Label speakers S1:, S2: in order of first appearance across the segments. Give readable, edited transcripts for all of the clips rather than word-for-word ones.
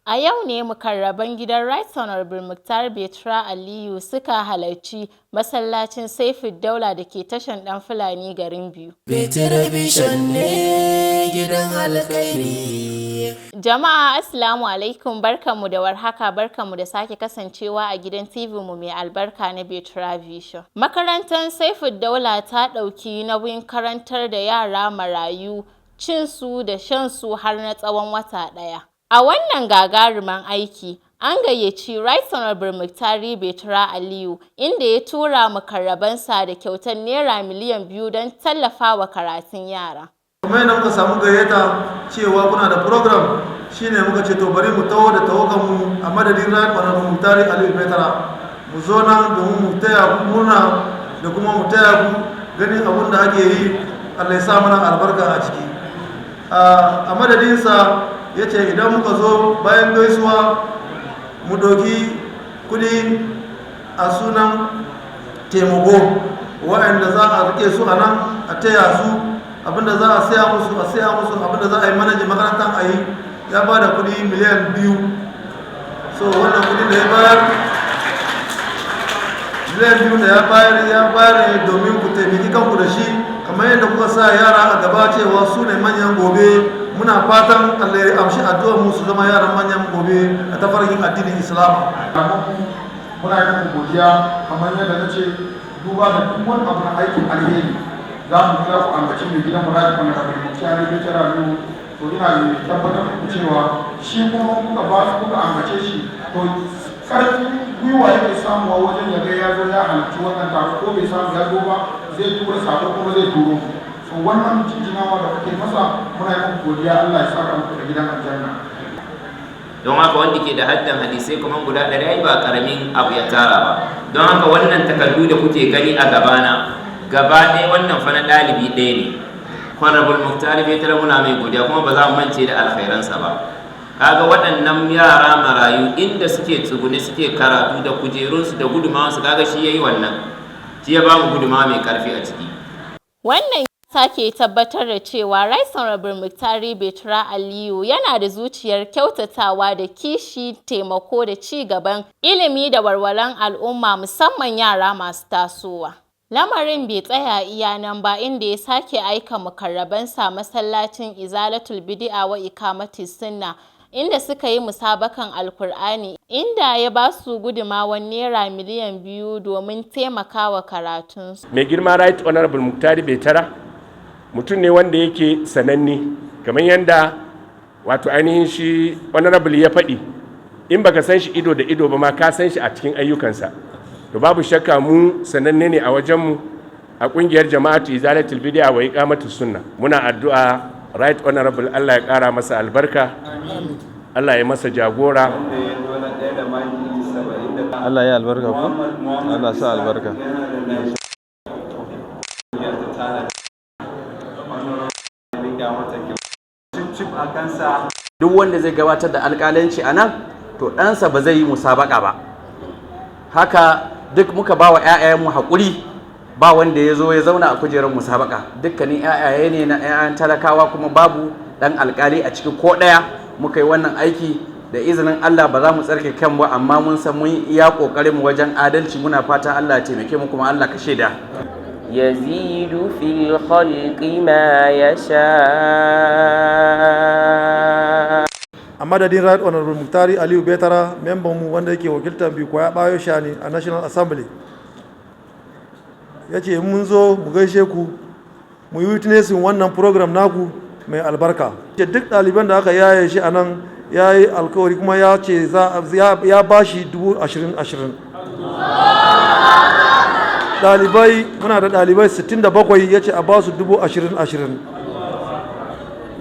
S1: A yau ne mukarraban gidan Right Honorable Muktar Betra Aliyu suka halarci masallacin Saifid Daula da ke tashan ɗan Fulani garin Biyu.
S2: Television ne gidan alkhairi.
S1: Jama'a Assalamu alaikum, barkanmu da warhaka, barkanmu da sake kasancewa a gidan TV mu mai albarka na Betra Vision. Makarantar Saifid Daula ta ɗauki nauyin karantar da yara marayu, cinsu da shansu har na tsawon wata ɗaya. A wannan gagarumin aiki, an gayyaci Right Honorable Muktar Betra Aliyu, inda ya tura mukarrabansa da kyautar Naira miliyan 2 don tallafawa karatun yara.
S3: Kuma yadda muka samu gayyata cewa kuna da program, shine muka ce to bari mu taho da tawaganmu a madadin Right Honorable Muktar Aliyu Betra. Mu zo nan domin mu taya ku murna da kuma mu taya ku ganin abin da ake yi. Allah ya sa mana albarka a ciki. A madadinsa ya ce idan muka zo bayan gaisuwa mu doki kudi a sunan taimako waɗanda za a rike su a nan a taya su, abinda za a saya musu abinda za a yi manajin makarantar a yi. Ya ba da kudi miliyan 2. So wannan kudi da ya bayar miliyan 2 da ya bayar ne domin ku taimaki kanku da shi, kamar yadda kuka sa yara a gaba cewa su ne manyan gobe. Muna fatan Allah ya amshi addu'ar mu su zama yaran manyan gobe a tafarkin addinin Islam.
S4: Muna yin godiya kamar yadda nace duba da duk wani abu na aikin alheri za mu kira ku ambaci mai gidan muraji wanda kafin mu kiyar da kira mu, to ina mai tabbatar muku cewa shi kuma kuka ba su kuka ambace shi, to karfin gwiwa yake samuwa wajen ya ga ya zo ya halarci wannan taro, ko bai samu ya zo ba zai tura sako kuma zai turo. So wannan jinjinawa da kuke masa muna yi muku godiya, Allah ya saka muku da gidan aljanna.
S5: Don haka wanda ke da haddan hadisai kuma guda 100 ba karamin abu ya tara ba. Don haka wannan takardu da kuke gani a gabana, gaba ɗaya wannan fa na ɗalibi ɗaya ne. Honorable Muktar Betra muna mai godiya kuma ba za mu mance da alkhairansa ba. Kaga waɗannan yara marayu inda suke tsugune suke karatu da kujerunsu da gudumawansu, kaga shi yayi wannan. Shi ya ba mu gudumawa mai karfi a ciki.
S1: Wannan sake tabbatar da cewa Right Honorable Muktar Betra Aliyu yana da zuciyar kyautatawa da kishi, taimako da ci gaban ilimi da walwalan al'umma, musamman yara masu tasowa. Lamarin bai tsaya iya nan ba, inda ya sake aika mukarrabansa masallacin Izalatul Bid'a wa Iqamatis Sunna, inda suka yi musabakan Alkur'ani, inda ya ba su gudunmawar Naira miliyan 2 domin taimakawa karatunsu.
S6: Mai girma Right Honorable Muktar Betra mutum ne wanda yake sananne, kamar yadda wato ainihin shi honorable ya faɗi, in baka san shi ido da ido ba ma ka san shi a cikin ayyukansa. To babu shakka mu sananne ne a wajenmu a ƙungiyar jama'atu Izalatul Bid'a wa Iqamatus Sunna. Muna addu'a Right Honorable Allah ya ƙara masa albarka, Allah ya masa jagora.
S7: Allah ya albarka ku, Allah sa albarka.
S8: Duk wanda zai gabatar da alƙalanci a nan, to ɗansa ba zai yi musabaka ba. Haka duk muka ba wa 'ya'yanmu haƙuri, ba wanda ya zo ya zauna a kujerar musabaka. Dukkanin 'ya'yaye ne na 'ya'yan talakawa, kuma babu ɗan alƙali a ciki ko ɗaya. Muka yi wannan aiki da izinin Allah, ba za mu tsarke kan ba, amma mun san mun iya ƙoƙarinmu wajen adalci. Muna fata Allah ya taimake mu, kuma Allah ka shaida.
S9: يزيد في الخلق ما يشاء.
S3: A madadin Right Honorable Muktar Aliyu Betra, memban mu wanda yake wakiltar Biko ya bayo shani a National Assembly, ya ce mun zo mu gaishe ku, mu yi witnessing wannan program naku mai albarka. Duk ɗaliban da aka yaye shi a nan ya yi alkawari, kuma ya ce ya ba shi 20,000. Ɗalibai, muna da ɗalibai 67, ya ce a ba su 20,000.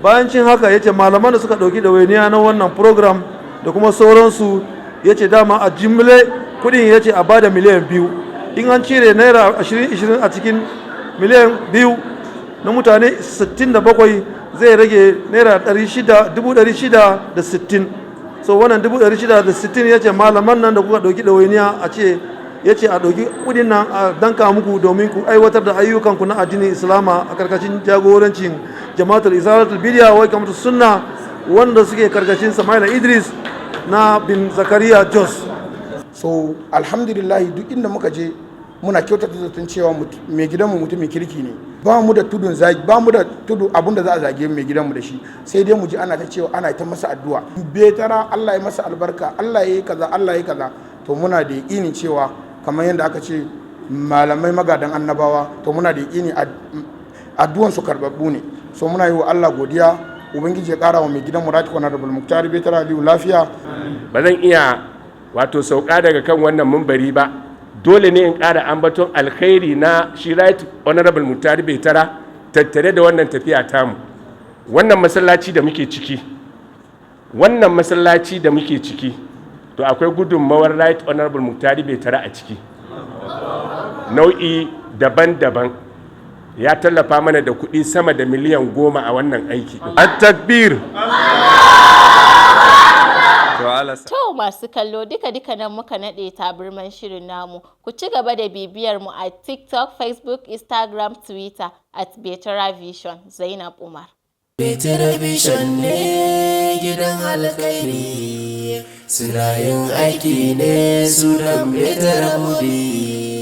S3: Bayan cin haka ya ce malaman da suka ɗauki ɗawainiya na wannan program da kuma sauransu, ya ce dama a jimle kudin ya ce a ba da miliyan 2. In an cire naira 20,000 a cikin miliyan 2 na mutane 67, zai rage naira 660. So wannan 660 ya ce malaman nan da kuka ɗauki ɗawainiya a ce, ya ce a ɗauki kudin nan a danka muku domin ku aiwatar da ayyukanku na addinin Islama a karkashin jagorancin jama'atul Izalatul Bid'a wa Iqamatus Sunna, wanda suke karkashin Samaila Idris na bin zakariya jos.
S4: So alhamdulillahi duk inda muka je muna kyautata zaton cewa mai gidanmu mutumin kirki ne, ba mu da tudun zagi, ba mu da tudu abinda za a zage mai gidanmu da shi, sai dai mu ji ana ta cewa ana ta masa addu'a betara Allah ya masa albarka, Allah ya yi kaza, Allah ya yi kaza. To muna da yaƙini cewa kamar yadda aka ce malamai magadan annabawa, to muna da yaƙini addu'an su karɓaɓɓu ne. So muna yi wa Allah godiya, ubangiji ya ƙara wa mai gidanmu Rati Honorable Muktari Betara Aliyu lafiya.
S6: Ba zan iya wato sauka daga kan wannan mumbari ba, dole ne in ƙara ambaton alkhairi na shi Right Honorable Muktari Betara tattare da wannan tafiya tamu. Wannan masallaci da muke ciki, to akwai gudunmawar Right Honorable Muktari Betara a ciki, nau'i daban-daban. Ya tallafa mana da kuɗi sama da miliyan 10 a wannan aiki. At-takbir!
S1: To masu kallo duka nan muka naɗe taburman shirin namu. Ku ci gaba da bibiyar mu a TikTok, Facebook, Instagram, Twitter @Betara Vision. Zainab Umar.
S2: Betara Vision ne gidan alkhairi, suna yin aiki ne su dan Betara Mubi.